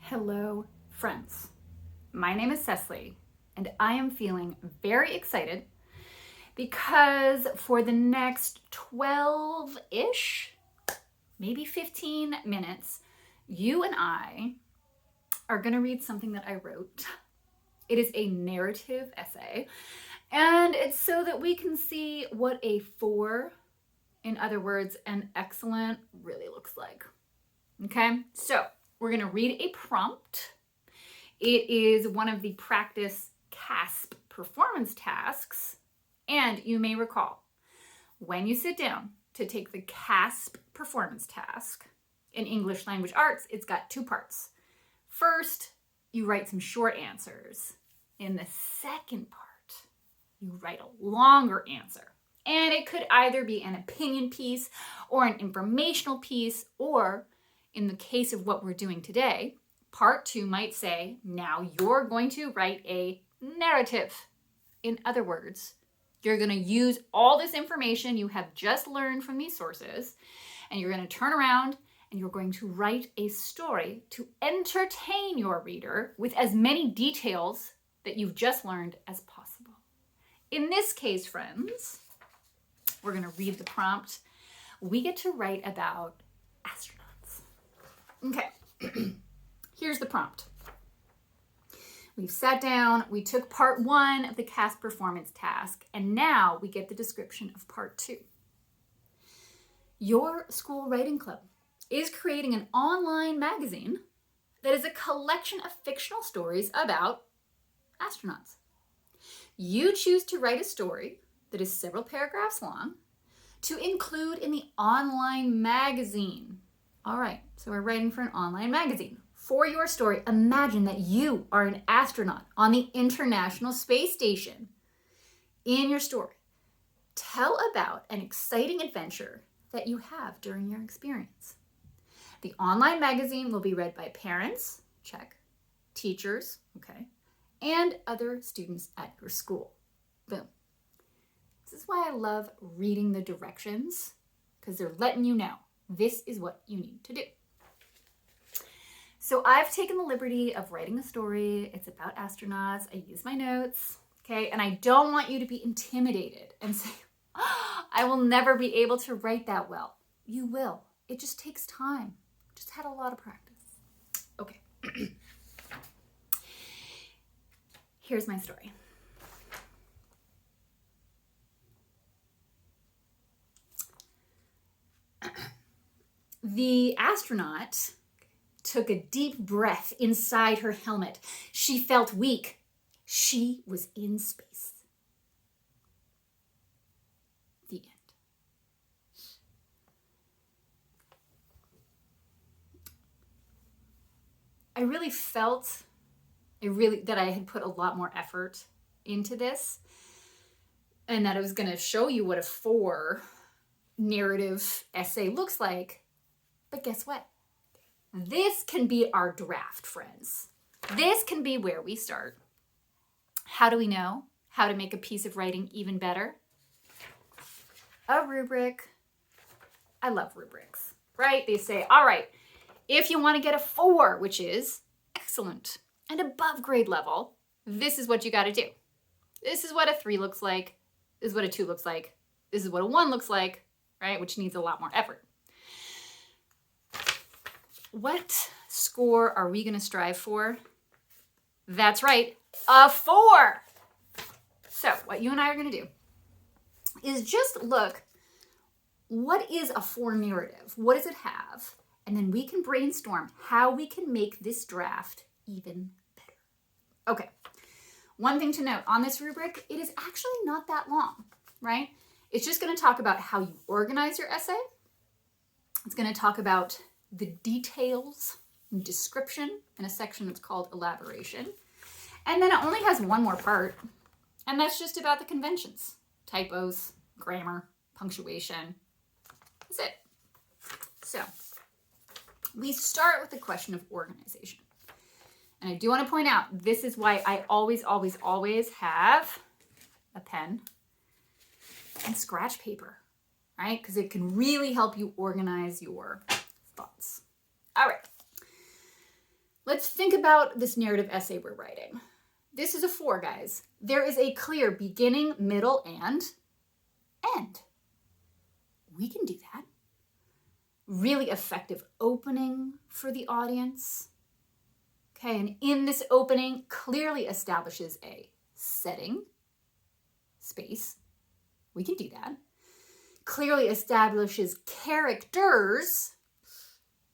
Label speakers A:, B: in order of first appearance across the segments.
A: Hello, friends. My name is Cecily, and I am feeling very excited because for the next 12-ish, maybe 15 minutes, you and I are going to read something that I wrote. It is a narrative essay, and it's so that we can see what a 4, in other words, an excellent, really looks like. Okay, so we're going to read a prompt. It is one of the practice CAASPP performance tasks. And you may recall, when you sit down to take the CAASPP performance task in English language arts, it's got 2 parts. First, you write some short answers. In the second part, you write a longer answer. And it could either be an opinion piece or an informational piece, or in the case of what we're doing today, part 2 might say, now you're going to write a narrative. In other words, you're going to use all this information you have just learned from these sources, and you're going to turn around and you're going to write a story to entertain your reader with as many details that you've just learned as possible. In this case, friends, we're going to read the prompt. We get to write about astronauts. Okay, here's the prompt. We've sat down, we took part 1 of the CAASPP performance task, and now we get the description of part 2. Your school writing club is creating an online magazine that is a collection of fictional stories about astronauts. You choose to write a story that is several paragraphs long to include in the online magazine. All right, so we're writing for an online magazine. For your story, imagine that you are an astronaut on the International Space Station. In your story, tell about an exciting adventure that you have during your experience. The online magazine will be read by parents, check, teachers, okay, and other students at your school. Boom. This is why I love reading the directions, because they're letting you know this is what you need to do. So I've taken the liberty of writing a story. It's about astronauts. I use my notes, okay? And I don't want you to be intimidated and say, oh, I will never be able to write that well. You will. It just takes time. Just had a lot of practice. Okay. Here's my story. The astronaut took a deep breath inside her helmet. She felt weak. She was in space. The end. I really felt that I had put a lot more effort into this, and that I was going to show you what a 4 narrative essay looks like. But guess what? This can be our draft, friends. This can be where we start. How do we know how to make a piece of writing even better? A rubric. I love rubrics, right? They say, all right, if you want to get a 4, which is excellent and above grade level, this is what you got to do. This is what a 3 looks like. This is what a 2 looks like. This is what a 1 looks like, right? Which needs a lot more effort. What score are we going to strive for? That's right, a 4. So what you and I are going to do is just look, what is a 4 narrative? What does it have? And then we can brainstorm how we can make this draft even better. Okay, one thing to note on this rubric, it is actually not that long, right? It's just going to talk about how you organize your essay. It's going to talk about the details and description in a section that's called elaboration. And then it only has 1 more part, and that's just about the conventions, typos, grammar, punctuation. That's it. So we start with the question of organization. And I do want to point out, this is why I always have a pen and scratch paper, right? Because it can really help you organize your thoughts. All right. let's think about this narrative essay we're writing. This is a 4, guys. There is a clear beginning, middle, and end. We can do that. Really effective opening for the audience. Okay, and in this opening, clearly establishes a setting, space. We can do that. Clearly establishes characters.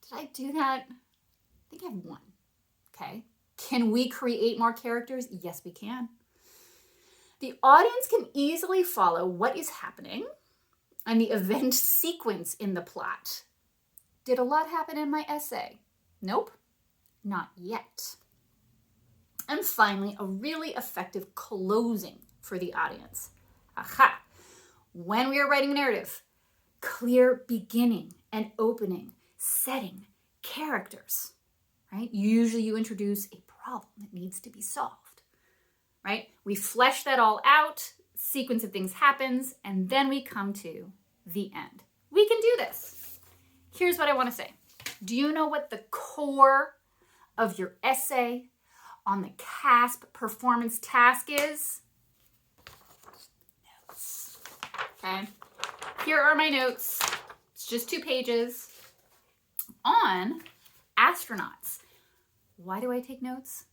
A: Did I do that? I think I have 1. Okay. Can we create more characters? Yes, we can. The audience can easily follow what is happening and the event sequence in the plot. Did a lot happen in my essay? Nope, not yet. And finally, a really effective closing for the audience. Aha! When we are writing a narrative, clear beginning and opening, setting, characters, right? Usually you introduce a problem that needs to be solved, right? We flesh that all out, sequence of things happens, and then we come to the end. We can do this. Here's what I want to say. Do you know what the core of your essay on the CAASPP Performance Task is? Notes. Okay. Here are my notes. It's just 2 pages on astronauts. Why do I take notes?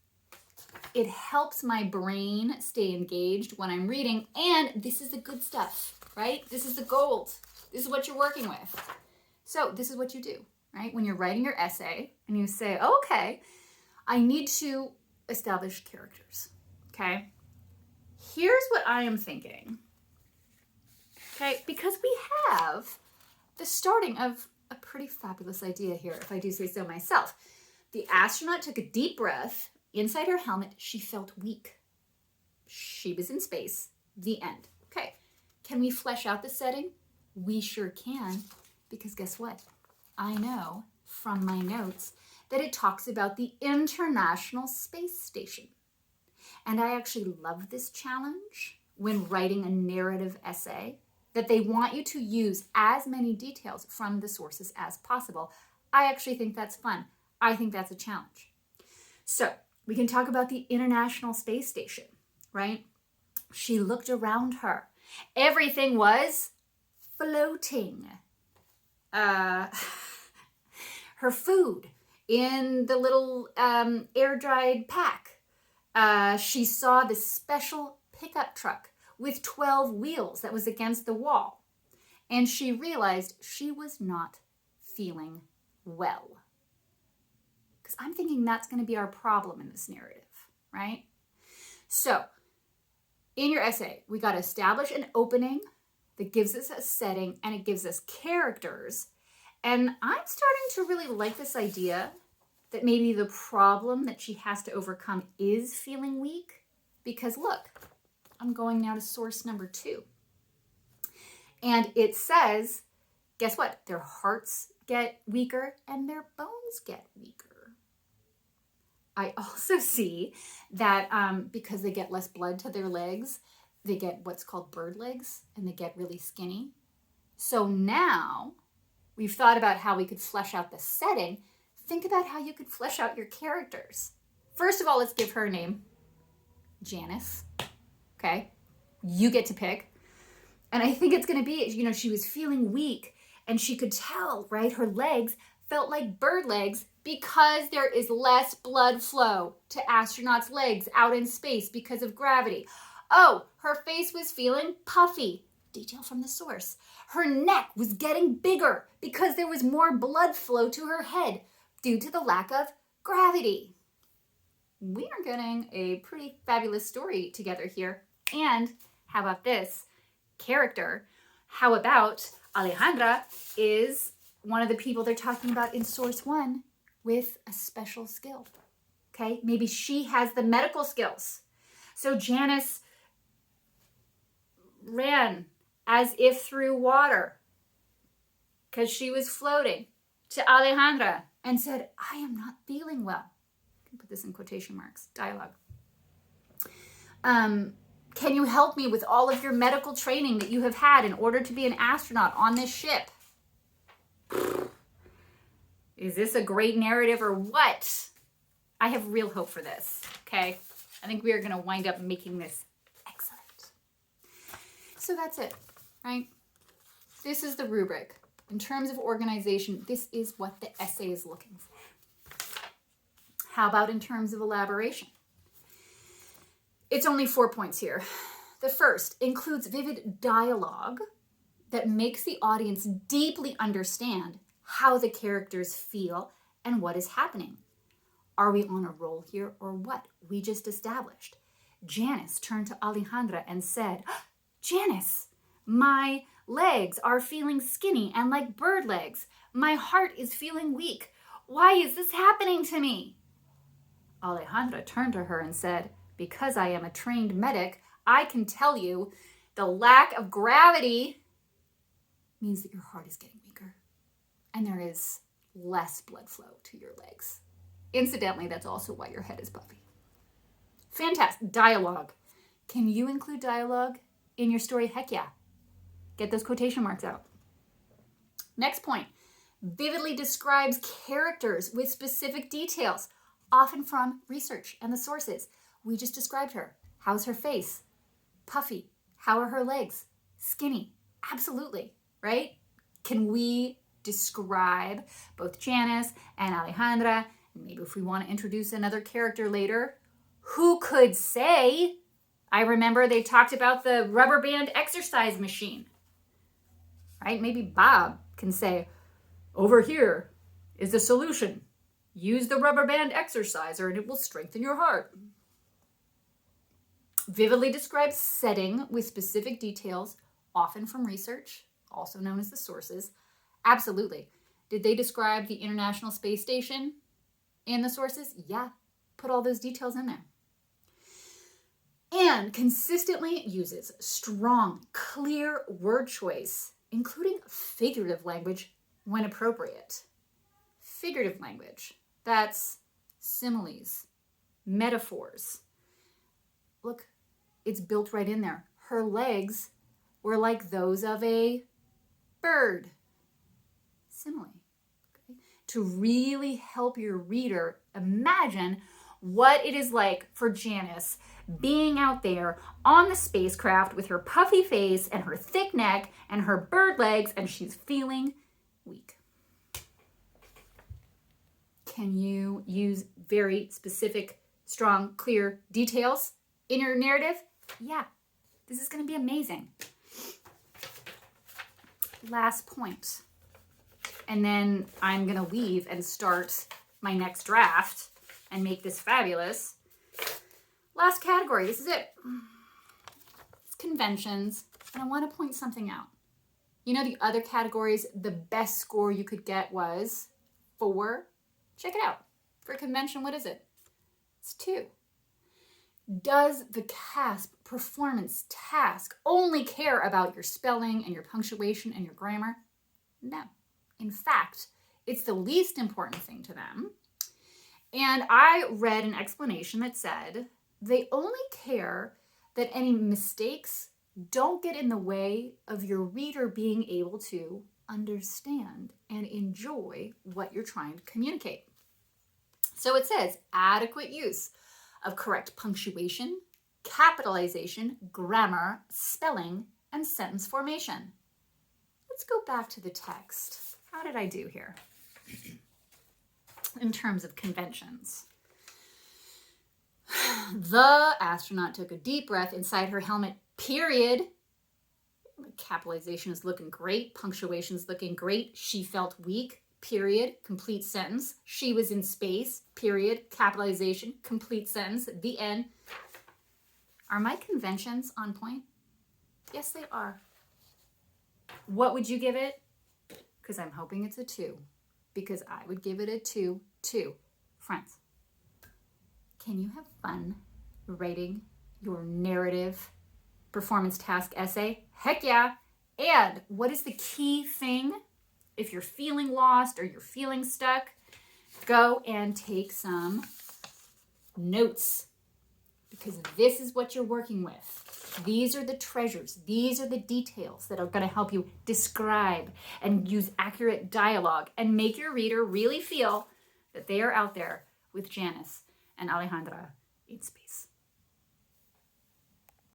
A: It helps my brain stay engaged when I'm reading, and this is the good stuff, right? This is the gold. This is what you're working with. So this is what you do, right? When you're writing your essay and you say, oh, okay, I need to establish characters, okay? Here's what I am thinking, okay? Because we have the starting of a pretty fabulous idea here, if I do say so myself. The astronaut took a deep breath. Inside her helmet, she felt weak. She was in space. The end. Okay. Can we flesh out the setting? We sure can, because guess what? I know from my notes that it talks about the International Space Station. And I actually love this challenge when writing a narrative essay, that they want you to use as many details from the sources as possible. I actually think that's fun. I think that's a challenge. So we can talk about the International Space Station, right? She looked around her. Everything was floating. Her food in the little air-dried pack. She saw this special pickup truck with 12 wheels that was against the wall. And she realized she was not feeling well. Because I'm thinking that's going to be our problem in this narrative, right? So in your essay, we got to establish an opening that gives us a setting and it gives us characters. And I'm starting to really like this idea that maybe the problem that she has to overcome is feeling weak. Because look, I'm going now to source number 2. And it says, guess what? Their hearts get weaker and their bones get weaker. I also see that because they get less blood to their legs, they get what's called bird legs and they get really skinny. So now we've thought about how we could flesh out the setting. Think about how you could flesh out your characters. First of all, let's give her a name. Janice. Okay? You get to pick. And I think it's going to be, she was feeling weak and she could tell, right? Her legs felt like bird legs because there is less blood flow to astronauts' legs out in space because of gravity. Oh, her face was feeling puffy. Detail from the source. Her neck was getting bigger because there was more blood flow to her head due to the lack of gravity. We are getting a pretty fabulous story together here. And how about this? Character. How about Alejandra is one of the people they're talking about in source 1 with a special skill. Okay, maybe she has the medical skills. So Janice ran as if through water because she was floating to Alejandra and said, I am not feeling well. I can put this in quotation marks, dialogue. Can you help me with all of your medical training that you have had in order to be an astronaut on this ship? Is this a great narrative or what? I have real hope for this, okay? I think we are going to wind up making this excellent. So that's it, right? This is the rubric. In terms of organization, this is what the essay is looking for. How about in terms of elaboration? It's only 4 points here. The first includes vivid dialogue that makes the audience deeply understand how the characters feel and what is happening. Are we on a roll here or what? We just established. Janice turned to Alejandra and said, Janice, my legs are feeling skinny and like bird legs. My heart is feeling weak. Why is this happening to me? Alejandra turned to her and said, because I am a trained medic, I can tell you the lack of gravity means that your heart is getting weaker and there is less blood flow to your legs. Incidentally, that's also why your head is puffy. Fantastic. Dialogue. Can you include dialogue in your story? Heck yeah. Get those quotation marks out. Next point. Vividly describes characters with specific details, often from research and the sources. We just described her. How's her face? Puffy. How are her legs? Skinny. Absolutely, right? Can we describe both Janice and Alejandra? Maybe if we want to introduce another character later, who could say, I remember they talked about the rubber band exercise machine, right? Maybe Bob can say, over here is the solution. Use the rubber band exerciser and it will strengthen your heart. Vividly describes setting with specific details, often from research, also known as the sources. Absolutely. Did they describe the International Space Station in the sources? Yeah, put all those details in there. And consistently uses strong, clear word choice, including figurative language when appropriate. Figurative language, that's similes, metaphors. Look, it's built right in there. Her legs were like those of a bird. Simile. Okay? To really help your reader imagine what it is like for Janice being out there on the spacecraft with her puffy face and her thick neck and her bird legs, and she's feeling weak. Can you use very specific, strong, clear details in your narrative? Yeah, this is going to be amazing. Last point. And then I'm going to leave and start my next draft and make this fabulous. Last category. This is it. It's conventions. And I want to point something out. You know, the other categories, the best score you could get was 4. Check it out. For convention, what is it? It's 2. Does the CAASPP Performance Task only care about your spelling and your punctuation and your grammar? No. In fact, it's the least important thing to them. And I read an explanation that said they only care that any mistakes don't get in the way of your reader being able to understand and enjoy what you're trying to communicate. So it says adequate use of correct punctuation, capitalization, grammar, spelling, and sentence formation. Let's go back to the text. How did I do here in terms of conventions? The astronaut took a deep breath inside her helmet, period. Capitalization is looking great. Punctuation is looking great. She felt weak, period. Complete sentence. She was in space, period. Capitalization, complete sentence. The end. Are my conventions on point? Yes, they are. What would you give it? Because I'm hoping it's a 2. Because I would give it a 2, too. Friends, can you have fun writing your narrative performance task essay? Heck yeah. And what is the key thing? If you're feeling lost or you're feeling stuck, go and take some notes. Because this is what you're working with. These are the treasures. These are the details that are going to help you describe and use accurate dialogue and make your reader really feel that they are out there with Janice and Alejandra in space.